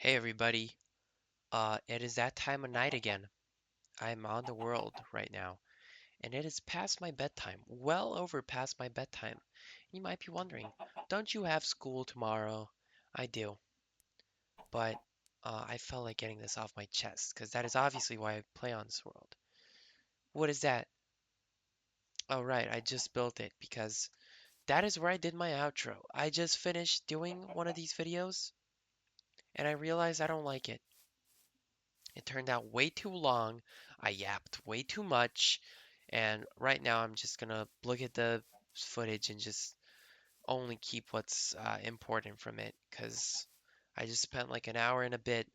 Hey everybody, it is that time of night again. I'm on the world right now, and it is past my bedtime, well over past my bedtime. You might be wondering, don't you have school tomorrow? I do, but I felt like getting this off my chest, because that is obviously why I play on this world. What is that? Oh right, I just built it, because that is where I did my outro. I just finished doing one of these videos, and I realized I don't like it. It turned out way too long. I yapped way too much. And right now I'm just gonna look at the footage and just only keep what's important from it because I just spent like an hour and a bit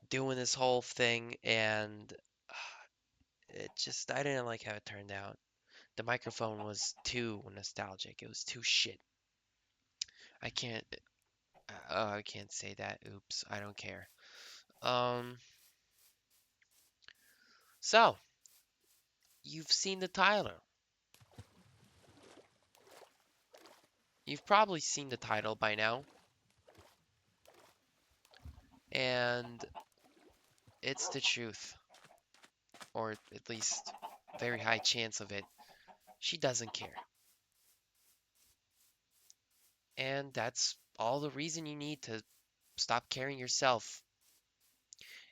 doing this whole thing and I didn't like how it turned out. The microphone was too nostalgic. It was too shit. I can't, I can't say that. Oops, I don't care. Um, so you've seen the title. You've probably seen the title by now, and it's the truth, or at least very high chance of it. She doesn't care. And that's all the reason you need to stop caring yourself.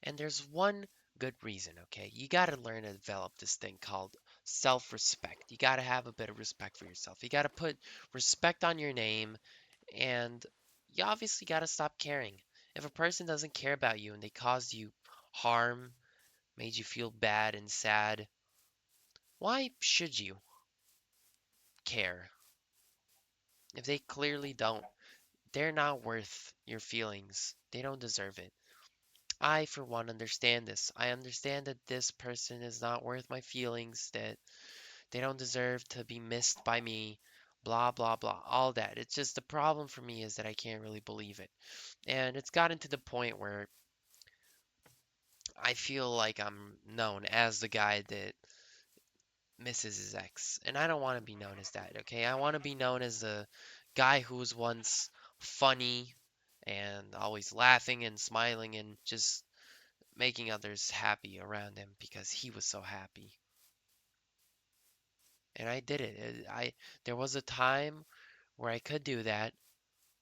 And there's one good reason, okay? You got to learn to develop this thing called self respect. You got to have a bit of respect for yourself. You got to put respect on your name, and you obviously got to stop caring. If a person doesn't care about you and they caused you harm, made you feel bad and sad, why should you care? If they clearly don't, they're not worth your feelings. They don't deserve it. I, for one, understand this. I understand that this person is not worth my feelings, that they don't deserve to be missed by me, blah, blah, blah, all that. It's just the problem for me is that I can't really believe it. And it's gotten to the point where I feel like I'm known as the guy that misses his ex. And I don't want to be known as that, okay? I want to be known as the guy who was once funny and always laughing and smiling and just making others happy around him because he was so happy. And I did it. There was a time where I could do that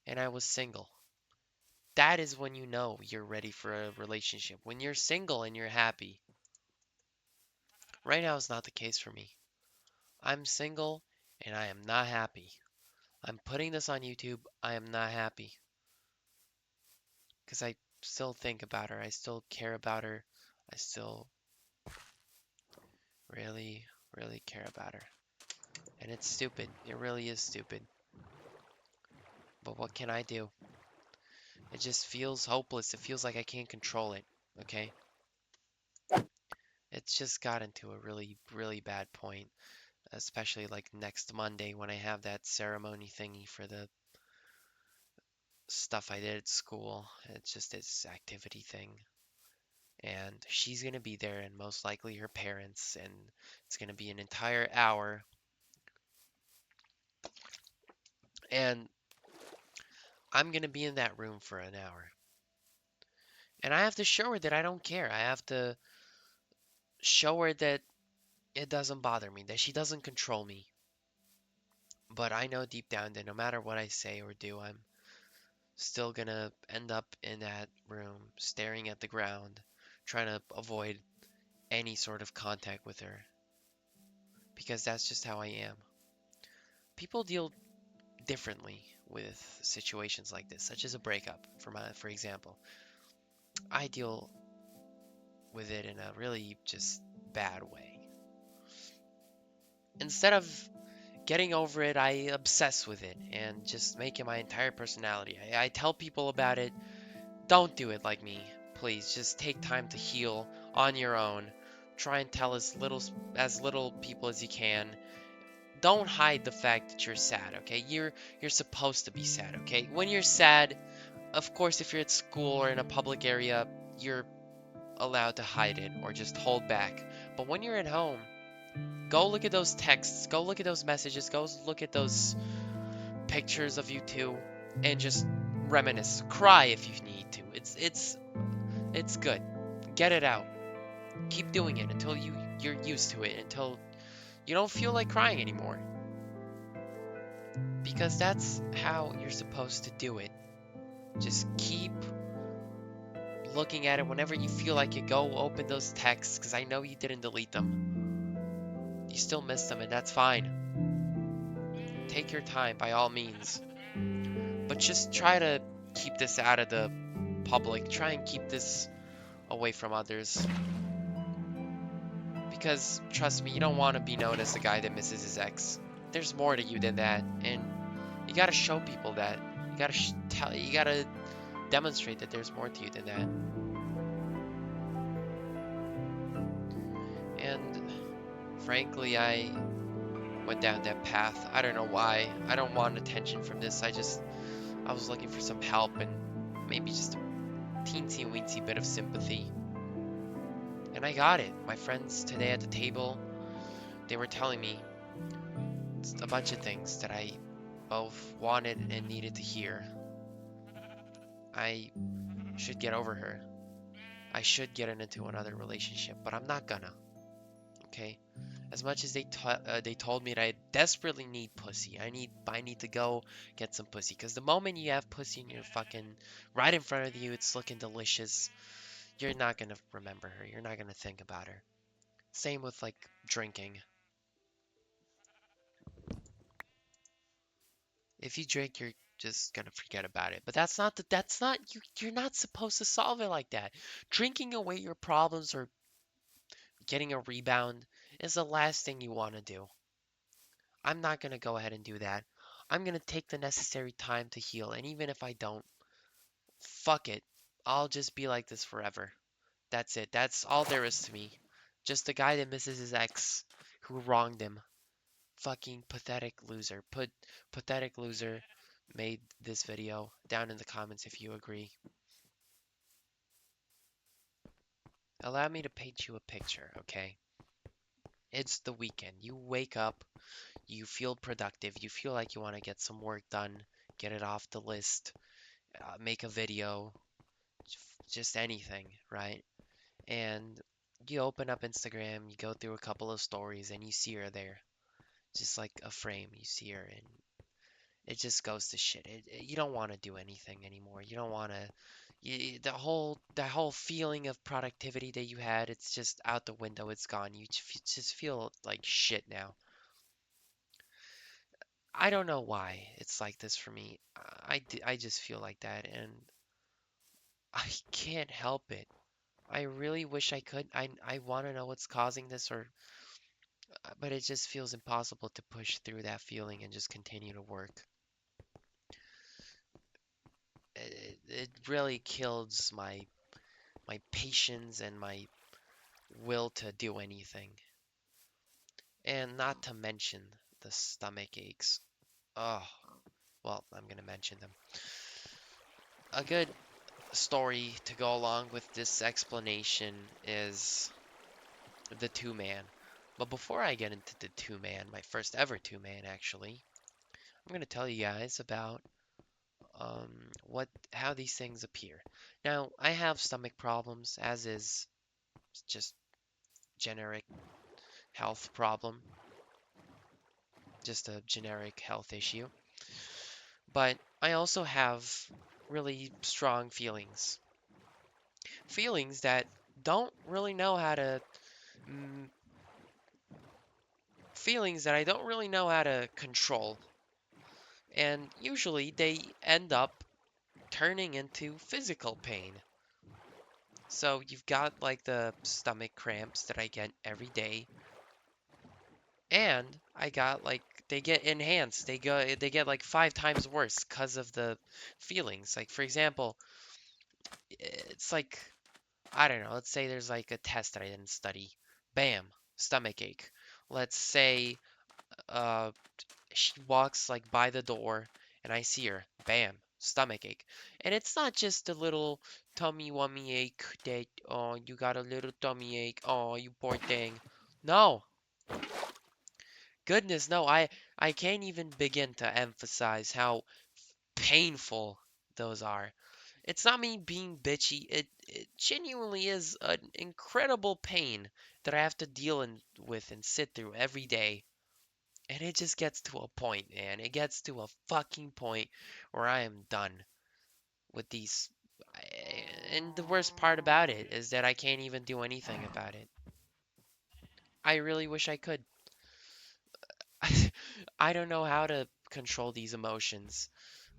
and I was single. That is when you know you're ready for a relationship. When you're single and you're happy. Right now is not the case for me. I'm single and I am not happy. I'm putting this on YouTube. I am not happy because I still think about her. I still care about her. I still really, really care about her. And it's stupid. It really is stupid. But what can I do? It just feels hopeless. It feels like I can't control it. Okay? It's just gotten to a really, really bad point, especially like next Monday when I have that ceremony thingy for the stuff I did at school. It's just this activity thing. And she's going to be there, and most likely her parents, and it's going to be an entire hour. And I'm going to be in that room for an hour. And I have to show her that I don't care. I have to show her that it doesn't bother me, that she doesn't control me. But I know deep down that no matter what I say or do, I'm still gonna end up in that room staring at the ground, trying to avoid any sort of contact with her. Because that's just how I am. People deal differently with situations like this, such as a breakup, for example. I deal with it in a really just bad way. Instead of getting over it, I obsess with it and just make it my entire personality. I tell people about it. Don't do it like me. Please, just take time to heal on your own. Try and tell as little people as you can. Don't hide the fact that you're sad, okay? You're supposed to be sad, okay? When you're sad, of course if you're at school or in a public area, you're allowed to hide it or just hold back. But when you're at home, go look at those texts, go look at those messages, go look at those pictures of you two and just reminisce, cry if you need to. It's good. Get it out. Keep doing it until you're used to it, until you don't feel like crying anymore. Because that's how you're supposed to do it. Just keep looking at it whenever you feel like it. Go open those texts, because I know you didn't delete them. You still miss them, and that's fine. Take your time by all means. But just try to keep this out of the public. Try and keep this away from others. Because, trust me, you don't want to be known as the guy that misses his ex. There's more to you than that, and you gotta show people that. You gotta demonstrate that there's more to you than that. And frankly, I went down that path. I don't know why. I don't want attention from this. I was looking for some help and maybe just a teensy weensy bit of sympathy. And I got it. My friends today at the table, they were telling me a bunch of things that I both wanted and needed to hear. I should get over her. I should get into another relationship, but I'm not gonna. Okay? As much as they told me that I desperately need pussy, I need to go get some pussy. Because the moment you have pussy in your fucking right in front of you, it's looking delicious. You're not gonna remember her. You're not gonna think about her. Same with like drinking. If you drink, you're just gonna forget about it. But that's not you're not supposed to solve it like that. Drinking away your problems or getting a rebound is the last thing you want to do. I'm not gonna go ahead and do that. I'm gonna take the necessary time to heal, and even if I don't, fuck it. I'll just be like this forever. That's it. That's all there is to me. Just a guy that misses his ex who wronged him. Fucking pathetic loser. Pathetic loser made this video down in the comments if you agree. Allow me to paint you a picture, okay? It's the weekend. You wake up, you feel productive, you feel like you want to get some work done, get it off the list, make a video, just anything, right? And you open up Instagram, you go through a couple of stories, and you see her there, just like a frame. You see her, and it just goes to shit. You don't want to do anything anymore. You don't want to. The whole feeling of productivity that you had, it's just out the window. It's gone. You just feel like shit now. I don't know why it's like this for me. I just feel like that, and I can't help it. I really wish I could. I want to know what's causing this, or but it just feels impossible to push through that feeling and just continue to work. It really kills my patience and my will to do anything. And not to mention the stomach aches. Oh, well, I'm gonna mention them. A good story to go along with this explanation is the two man. But before I get into the two man, my first ever two man actually, I'm gonna tell you guys about what how these things appear. Now, I have stomach problems, as is just generic health problem, just a generic health issue. But I also have really strong feelings. Feelings that don't really know how to mm, feelings that I don't really know how to control. And usually they end up turning into physical pain. So you've got like the stomach cramps that I get every day, and I got like they get enhanced. They get like 5 times worse because of the feelings. Like for example, it's like I don't know, let's say there's like a test that I didn't study. Bam, stomach ache. Let's say uh she walks like by the door and I see her. Bam, stomach ache. And it's not just a little tummy wummy ache that oh you got a little tummy ache. Oh, you poor thing. No. Goodness, no. I can't even begin to emphasize how painful those are. It's not me being bitchy. It genuinely is an incredible pain that I have to deal with and sit through every day. And it just gets to a point, man. It gets to a fucking point where I am done with these. And the worst part about it is that I can't even do anything about it. I really wish I could. I don't know how to control these emotions,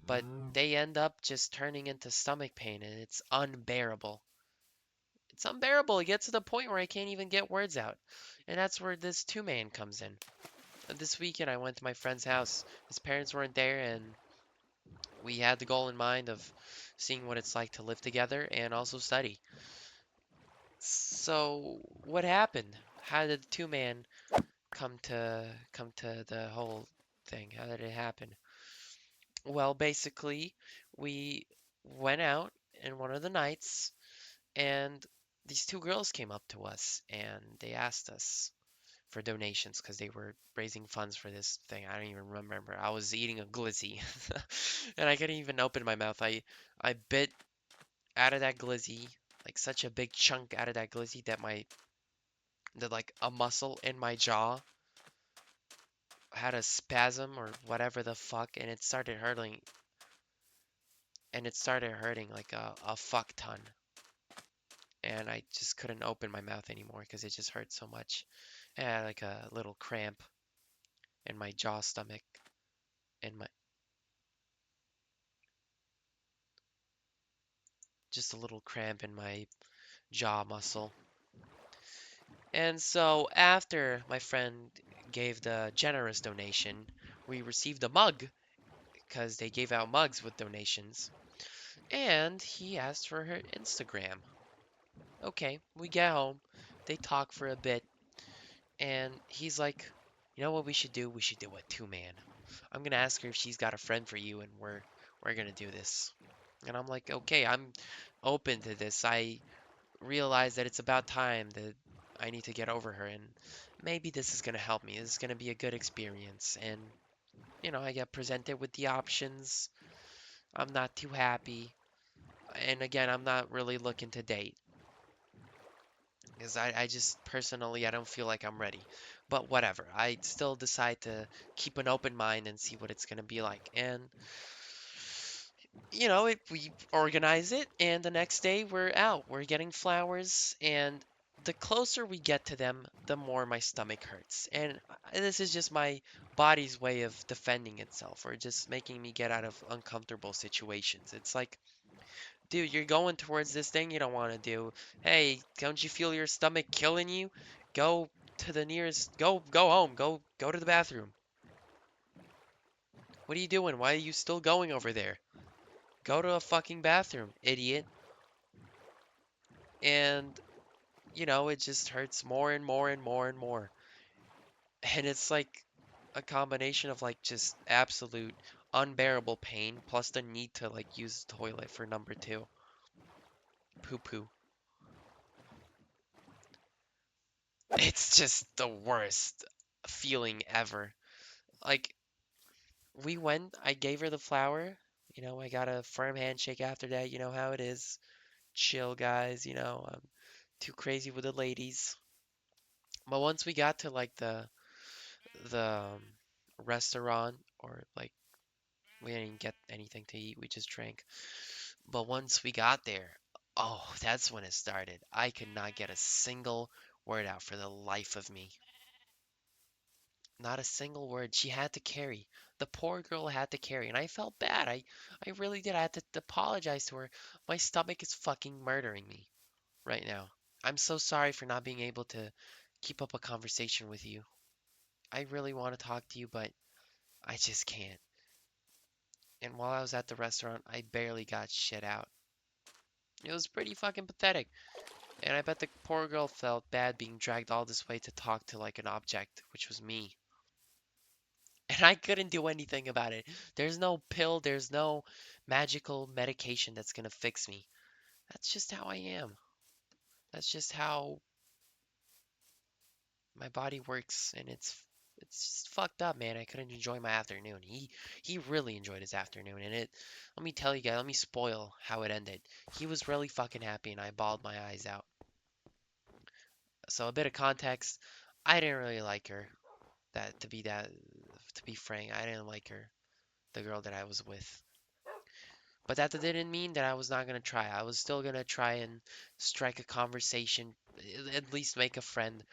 but they end up just turning into stomach pain and it's unbearable. It's unbearable. It gets to the point where I can't even get words out. And that's where this two man comes in. This weekend, I went to my friend's house. His parents weren't there, and we had the goal in mind of seeing what it's like to live together and also study. So, what happened? How did the two man come to the whole thing? How did it happen? Well, basically, we went out in one of the nights, and these two girls came up to us and they asked us for donations because they were raising funds for this thing. I don't even remember. I was eating a glizzy and I couldn't even open my mouth. I bit out of that glizzy, like such a big chunk out of that glizzy that like a muscle in my jaw had a spasm or whatever the fuck, and it started hurting like a fuck ton. And I just couldn't open my mouth anymore because it just hurt so much. I had like a little cramp in my jaw stomach and my just a little cramp in my jaw muscle. And so after my friend gave the generous donation, we received a mug because they gave out mugs with donations. And he asked for her Instagram. Okay, we get home. They talk for a bit. And he's like, you know what we should do? We should do a two-man. I'm gonna ask her if she's got a friend for you, and we're gonna do this. And I'm like, okay, I'm open to this. I realize that it's about time that I need to get over her, and maybe this is gonna help me. This is gonna be a good experience. And I get presented with the options. I'm not too happy. And again, I'm not really looking to date. Because I just personally, I don't feel like I'm ready. But whatever, I still decide to keep an open mind and see what it's going to be like. And, we organize it, and the next day we're out. We're getting flowers, and the closer we get to them, the more my stomach hurts. And this is just my body's way of defending itself or just making me get out of uncomfortable situations. It's like, dude, you're going towards this thing you don't want to do. Hey, don't you feel your stomach killing you? Go to the nearest, go home, go to the bathroom. What are you doing? Why are you still going over there? Go to a fucking bathroom, idiot. And, it just hurts more and more and more and more. And it's like a combination of like just absolute unbearable pain plus the need to like use the toilet for number two. Poo poo. It's just the worst feeling ever. Like, we went, I gave her the flower. I got a firm handshake after that. You know how it is. Chill, guys. I'm too crazy with the ladies. But once we got to like the restaurant, or like we didn't get anything to eat, we just drank. But once we got there, oh, that's when it started. I could not get a single word out for the life of me. Not a single word. She had to carry. The poor girl had to carry, and I felt bad. I really did. I had to apologize to her. My stomach is fucking murdering me right now. I'm so sorry for not being able to keep up a conversation with you. I really want to talk to you, but I just can't. And while I was at the restaurant, I barely got shit out. It was pretty fucking pathetic. And I bet the poor girl felt bad being dragged all this way to talk to like an object, which was me. And I couldn't do anything about it. There's no pill, there's no magical medication that's gonna fix me. That's just how I am. That's just how my body works, and it's It's just fucked up, man. I couldn't enjoy my afternoon. He really enjoyed his afternoon, and it. Let me tell you guys. Let me spoil how it ended. He was really fucking happy, and I bawled my eyes out. So a bit of context. I didn't really like her. To be frank, I didn't like her, the girl that I was with. But that didn't mean that I was not gonna try. I was still gonna try and strike a conversation, at least make a friend.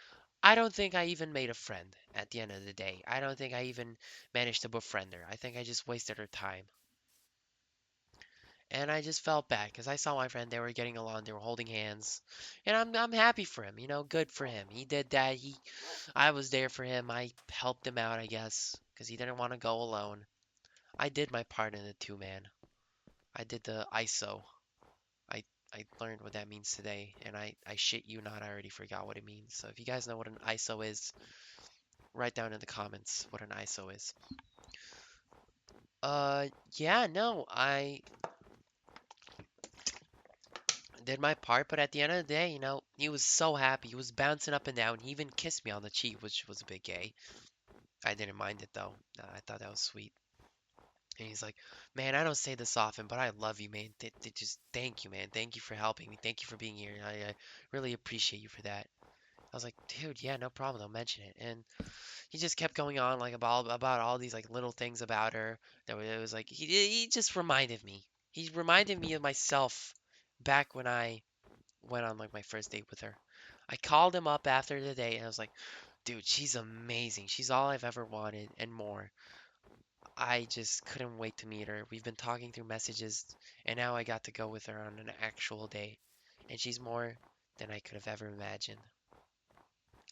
I don't think I even made a friend at the end of the day. I don't think I even managed to befriend her. I think I just wasted her time. And I just felt bad because I saw my friend, they were getting along, they were holding hands. And I'm happy for him, good for him. He did that. I was there for him. I helped him out, I guess, because he didn't want to go alone. I did my part in the two man. I did the ISO. I I learned what that means today, and I shit you not, I already forgot what it means. So if you guys know what an ISO is, write down in the comments what an ISO is. Uh, yeah, no, I did my part, but at the end of the day, he was so happy. He was bouncing up and down. He even kissed me on the cheek, which was a bit gay. I didn't mind it though. I thought that was sweet. And he's like, "Man, I don't say this often, but I love you, man. Just thank you, man. Thank you for helping me. Thank you for being here. I really appreciate you for that." I was like, "Dude, yeah, no problem. Don't mention it." And he just kept going on like about all these like little things about her. It was like he just reminded me. He reminded me of myself back when I went on like my first date with her. I called him up after the date and I was like, "Dude, she's amazing. She's all I've ever wanted and more." I just couldn't wait to meet her. We've been talking through messages, and now I got to go with her on an actual date. And she's more than I could have ever imagined.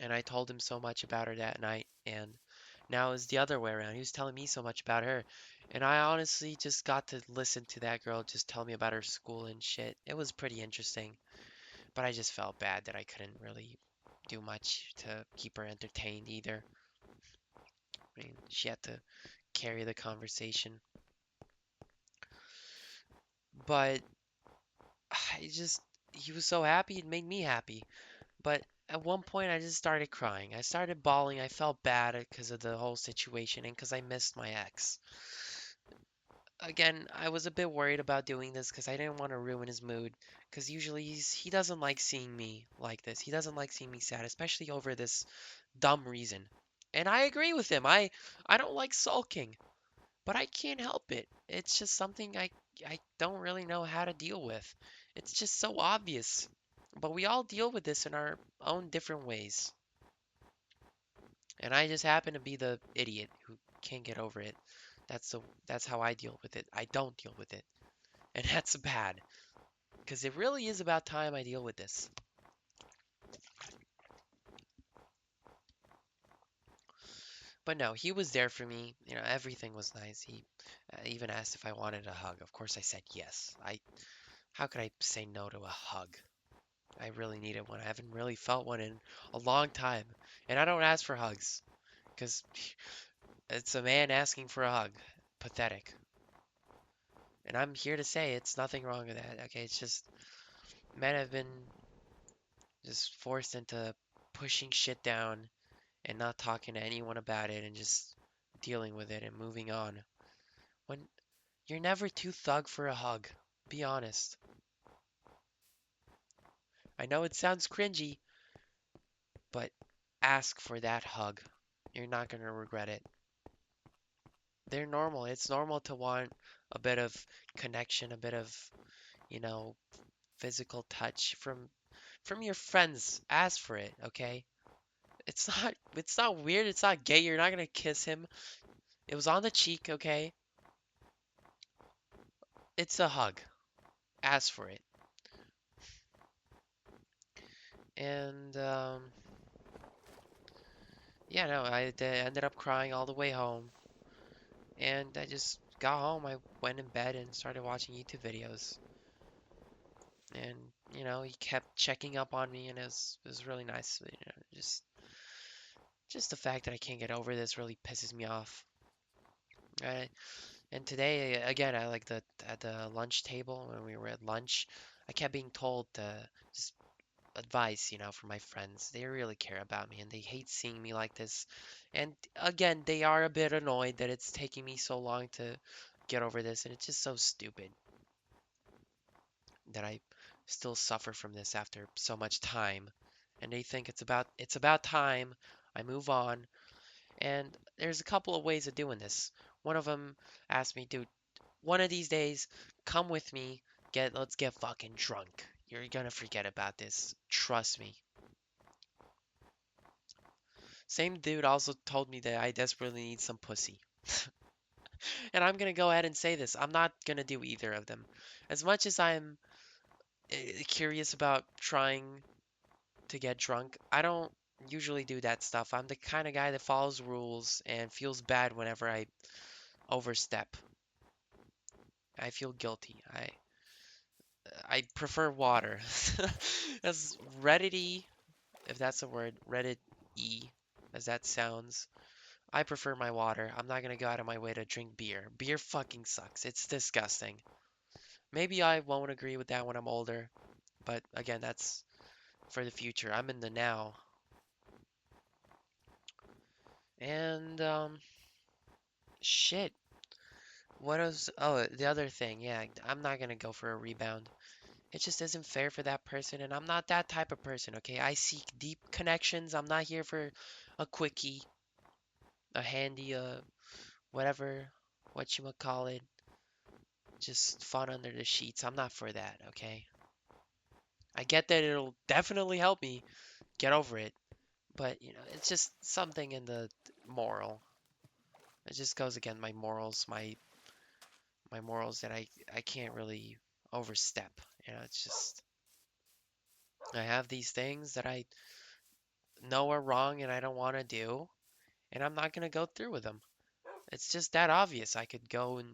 And I told him so much about her that night, and now it's the other way around. He was telling me so much about her. And I honestly just got to listen to that girl just tell me about her school and shit. It was pretty interesting, but I just felt bad that I couldn't really do much to keep her entertained either. I mean, she had to carry the conversation. But I just, he was so happy, it made me happy. But at one point, I just started crying. I started bawling. I felt bad because of the whole situation and because I missed my ex. Again, I was a bit worried about doing this because I didn't want to ruin his mood. Because usually he doesn't like seeing me like this. He doesn't like seeing me sad, especially over this dumb reason. And I agree with him. I don't like sulking, but I can't help it. It's just something I don't really know how to deal with. It's just so obvious. But we all deal with this in our own different ways. And I just happen to be the idiot who can't get over it. That's how I deal with it. I don't deal with it. And that's bad because it really is about time I deal with this. But no, he was there for me. Everything was nice. He even asked if I wanted a hug. Of course I said yes. I How could I say no to a hug? I really needed one. I haven't really felt one in a long time. And I don't ask for hugs because it's a man asking for a hug. Pathetic. And I'm here to say it's nothing wrong with that. Okay, it's just men have been just forced into pushing shit down and not talking to anyone about it and just dealing with it and moving on. When you're never too thug for a hug, be honest. I know it sounds cringy, but ask for that hug. You're not going to regret it. They're normal. It's normal to want a bit of connection, a bit of, you know, physical touch from your friends. Ask for it, okay? It's not weird, it's not gay. You're not going to kiss him. It was on the cheek, okay? It's a hug. Ask for it. And yeah, no, ended up crying all the way home. And I just got home. I went in bed and started watching YouTube videos. And he kept checking up on me, and it was really nice. Just the fact that I can't get over this really pisses me off. I, and today again, I at the lunch table when we were at lunch, I kept being told to just advice, from my friends. They really care about me and they hate seeing me like this. And again, they are a bit annoyed that it's taking me so long to get over this, and it's just so stupid that I still suffer from this after so much time. And they think it's about time I move on. And there's a couple of ways of doing this. One of them asked me, dude, one of these days, come with me. Let's get fucking drunk. You're gonna forget about this. Trust me. Same dude also told me that I desperately need some pussy. And I'm gonna go ahead and say this. I'm not gonna do either of them. As much as I'm curious about trying to get drunk, I don't usually do that stuff. I'm the kind of guy that follows rules and feels bad whenever I overstep. I feel guilty. I prefer water. As Reddit, if that's a word, Reddit E, as that sounds. I prefer my water. I'm not gonna go out of my way to drink beer. Beer fucking sucks. It's disgusting. Maybe I won't agree with that when I'm older, but again, that's for the future. I'm in the now. And shit. What is Oh, the other thing. Yeah, I'm not gonna go for a rebound. It just isn't fair for that person, and I'm not that type of person, okay? I seek deep connections. I'm not here for a quickie, a handy, whatever, what you call it, just fun under the sheets. I'm not for that, okay? I get that it'll definitely help me get over it, but it's just something in the moral. It just goes against my morals that I can't really overstep. It's just I have these things that I know are wrong and I don't want to do, and I'm not gonna go through with them. It's just that obvious. I could go and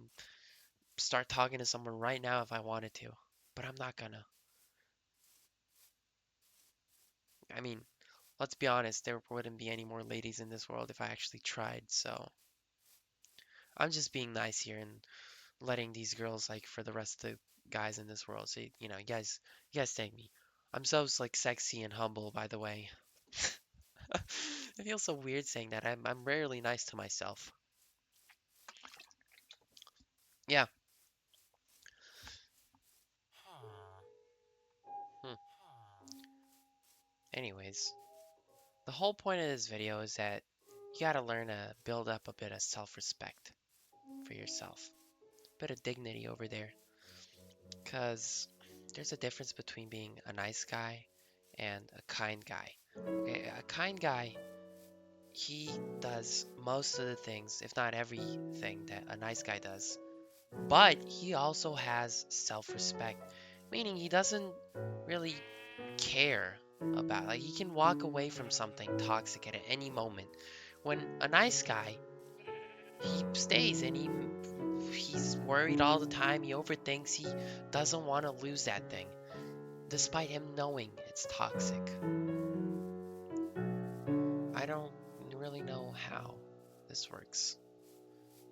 start talking to someone right now if I wanted to, but I'm not gonna. I mean, let's be honest, there wouldn't be any more ladies in this world if I actually tried, so I'm just being nice here and letting these girls, like, for the rest of the guys in this world say, you guys take me. I'm so like sexy and humble, by the way. It feels so weird saying that. I'm rarely nice to myself. Yeah. Hmm. Anyways, the whole point of this video is that you gotta learn to build up a bit of self-respect for yourself, a bit of dignity over there, because there's a difference between being a nice guy and a kind guy. Okay, a kind guy, he does most of the things, if not everything, that a nice guy does. But he also has self-respect, meaning he doesn't really care about, like, he can walk away from something toxic at any moment. When a nice guy, he stays and he's worried all the time, he overthinks, he doesn't want to lose that thing, despite him knowing it's toxic. I don't really know how this works,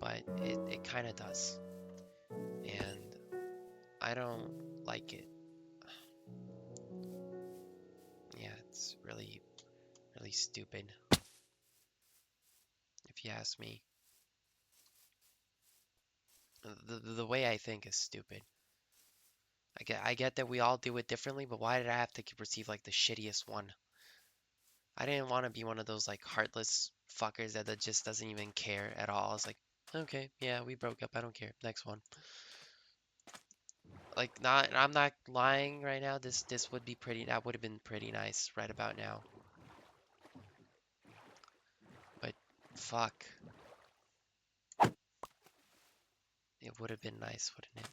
but it kind of does. And I don't like it. Yeah, it's really, really stupid, if you ask me. The way I think is stupid. I get that we all do it differently, but why did I have to receive like the shittiest one? I didn't want to be one of those like heartless fuckers that just doesn't even care at all. It's like, okay, yeah, we broke up. I don't care. Next one. Like, I'm not lying right now. This would be pretty. That would have been pretty nice right about now. But fuck, it would have been nice, wouldn't it?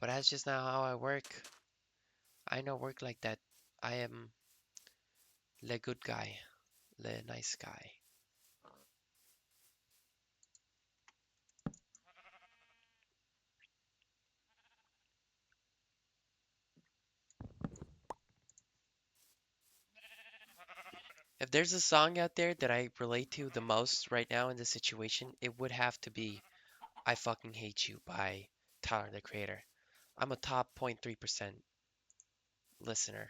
But that's just not how I work. I don't work like that. I am le good guy, le nice guy. If there's a song out there that I relate to the most right now in this situation, it would have to be I Fucking Hate You by Tyler, the Creator. I'm a top 0.3% listener.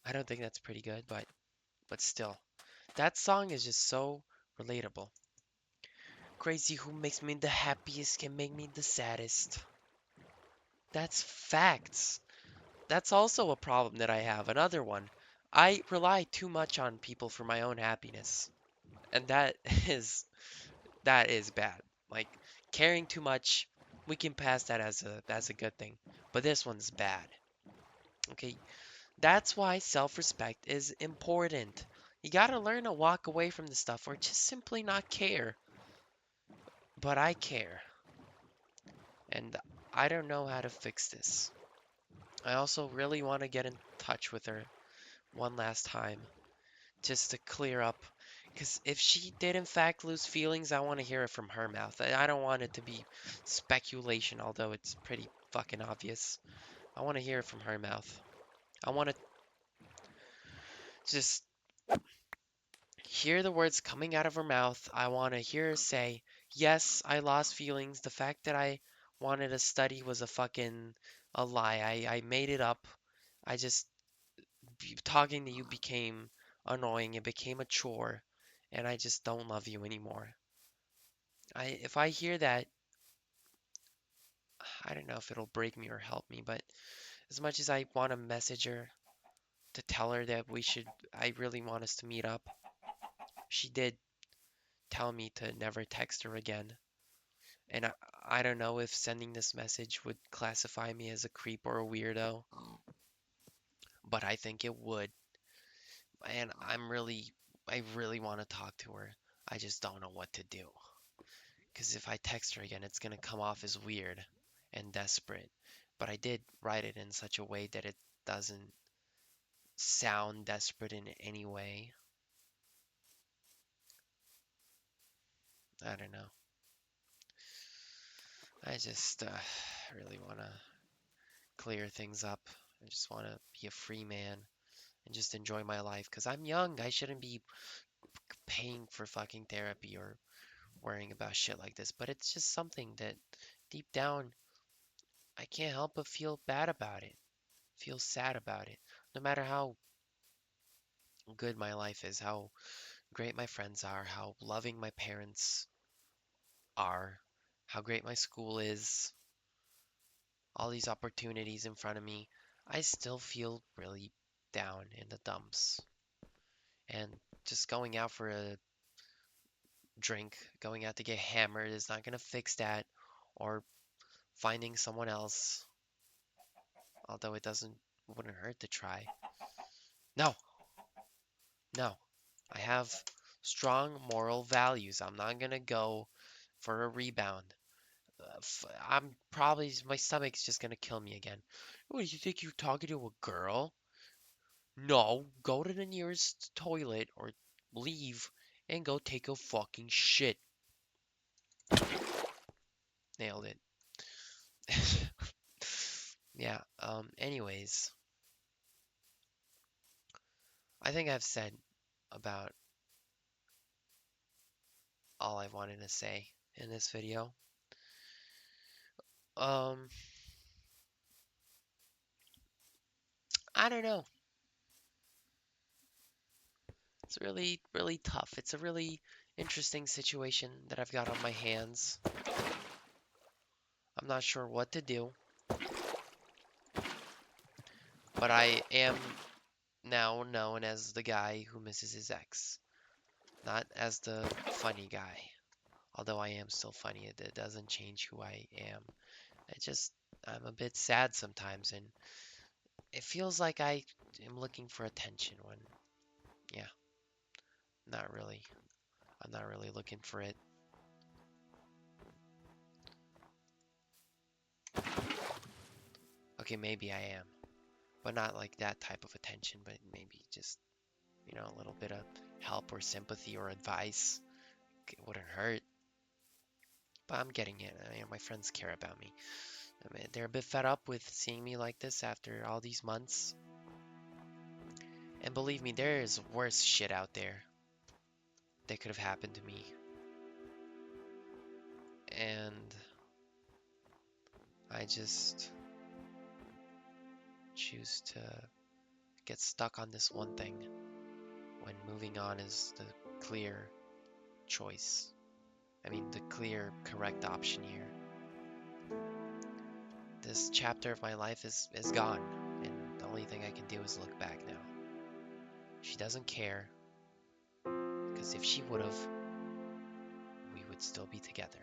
I don't think that's pretty good, but still. That song is just so relatable. Crazy who makes me the happiest can make me the saddest. That's facts. That's also a problem that I have. Another one. I rely too much on people for my own happiness. And that is that is bad. Like caring too much, we can pass that as a good thing. But this one's bad. Okay? That's why self-respect is important. You gotta learn to walk away from the stuff or just simply not care. But I care. And I don't know how to fix this. I also really want to get in touch with her one last time just to clear up. Because if she did in fact lose feelings, I want to hear it from her mouth. I don't want it to be speculation, although it's pretty fucking obvious. I want to hear it from her mouth. I want to just hear the words coming out of her mouth. I want to hear her say, yes, I lost feelings. The fact that I wanted to study was a lie. I made it up. I just talking to you became annoying. It became a chore, and I just don't love you anymore. If I hear that, I don't know if it'll break me or help me, but as much as I want to message her to tell her that I really want us to meet up, she did tell me to never text her again. And I don't know if sending this message would classify me as a creep or a weirdo, but I think it would. And I really want to talk to her. I just don't know what to do. Because if I text her again, it's going to come off as weird and desperate. But I did write it in such a way that it doesn't sound desperate in any way. I don't know. I just really want to clear things up. I just want to be a free man and just enjoy my life because I'm young. I shouldn't be paying for fucking therapy or worrying about shit like this. But it's just something that deep down I can't help but feel bad about it, feel sad about it. No matter how good my life is, how great my friends are, how loving my parents are, how great my school is, all these opportunities in front of me, I still feel really down in the dumps. And just going out for a drink, going out to get hammered is not going to fix that, or finding someone else, although wouldn't hurt to try. No, no. I have strong moral values. I'm not going to go for a rebound. I'm probably my stomach's just gonna kill me again. What do you think you're talking to a girl? No, go to the nearest toilet or leave and go take a fucking shit. Nailed it. Yeah, anyways, I think I've said about all I wanted to say in this video. Um, I don't know. It's really, really tough. It's a really interesting situation that I've got on my hands. I'm not sure what to do, but I am now known as the guy who misses his ex, not as the funny guy. Although I am still funny, it doesn't change who I am. It just, I'm a bit sad sometimes, and it feels like I am looking for attention when, yeah, not really. I'm not really looking for it. Okay, maybe I am, but not like that type of attention, but maybe just, a little bit of help or sympathy or advice. It wouldn't hurt, but I'm getting it. My friends care about me. I mean, they're a bit fed up with seeing me like this after all these months. And believe me, there is worse shit out there that could have happened to me. And I just choose to get stuck on this one thing when moving on is the clear choice. I mean, the clear, correct option here. This chapter of my life is gone, and the only thing I can do is look back now. She doesn't care, because if she would have, we would still be together.